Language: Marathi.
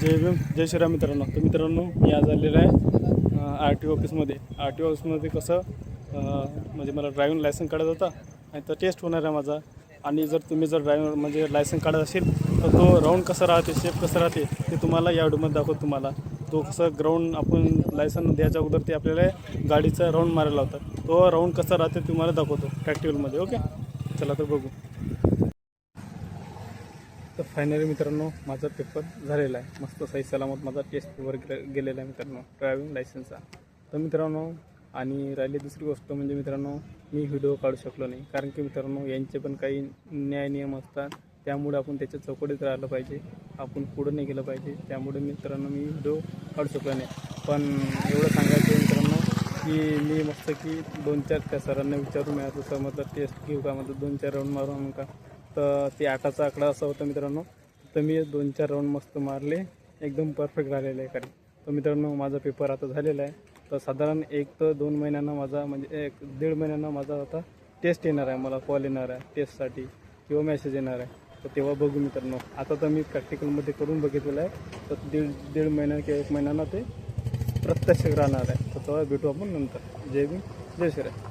जय भीम जय श्रीराम मित्रांनो. तर मित्रांनो मी आज आलेलो आहे आर टी ओ ऑफिसमध्ये. आर टी ओ ऑफिसमध्ये कसं म्हणजे मला ड्रायव्हिंग लायसन काढायचा होता आणि तो टेस्ट होणार आहे माझा. आणि जर तुम्ही जर ड्रायव्हिंग म्हणजे लायसन काढत असेल तर तो राऊंड कसं राहते, शेप कसं राहते ते तुम्हाला या व्हिडिओमध्ये दाखवतो. तुम्हाला तो कसं ग्राउंड आपण लायसन द्यायच्या अगोदर ते आपल्याला गाडीचा राऊंड मारायला होता. तो राऊंड कसा राहते तुम्हाला दाखवतो प्रॅक्टिकलमध्ये. ओके, चला तर बघू. तर फायनली मित्रांनो माझा पेपर झालेला आहे. मस्त सही सलामत माझा टेस्ट पेपर गेलेला आहे मित्रांनो ड्रायव्हिंग लायसन्सचा. तर मित्रांनो आणि राहिली दुसरी गोष्ट म्हणजे मित्रांनो मी व्हिडिओ काढू शकलो नाही, कारण की मित्रांनो यांचे पण काही न्याय नियम असतात. त्यामुळे आपण त्याच्या चौकटीत राहिलं पाहिजे, आपण पुढं नाही गेलं पाहिजे. त्यामुळे मित्रांनो मी व्हिडिओ काढू शकलो नाही. पण एवढं सांगायचं मित्रांनो की मी मस्त की 2-4 त्या सरांना विचारून मिळालं सर मतलब टेस्ट घेऊ का, मतलब 2-4 राऊंड मारून का. तर ते 8चा आकडा असा होता मित्रांनो. तर मी 2-4 राऊंड मस्त मारले, एकदम परफेक्ट झालेलं आहे. कारण तर मित्रांनो माझा पेपर आता झालेला आहे. तर साधारण 1 ते 2 महिन्यांना माझा म्हणजे 1-1.5 महिन्यांना माझा आता टेस्ट येणार आहे. मला कॉल येणार आहे टेस्टसाठी किंवा मेसेज येणार आहे. तर तेव्हा बघू मित्रांनो. आता तर मी प्रॅक्टिकलमध्ये करून बघितलेलं आहे. तर 1.5 महिना किंवा 1 महिन्यानं ते प्रत्यक्ष राहणार आहे. तर तेव्हा भेटू आपण नंतर. जय भीम जय श्रीराम.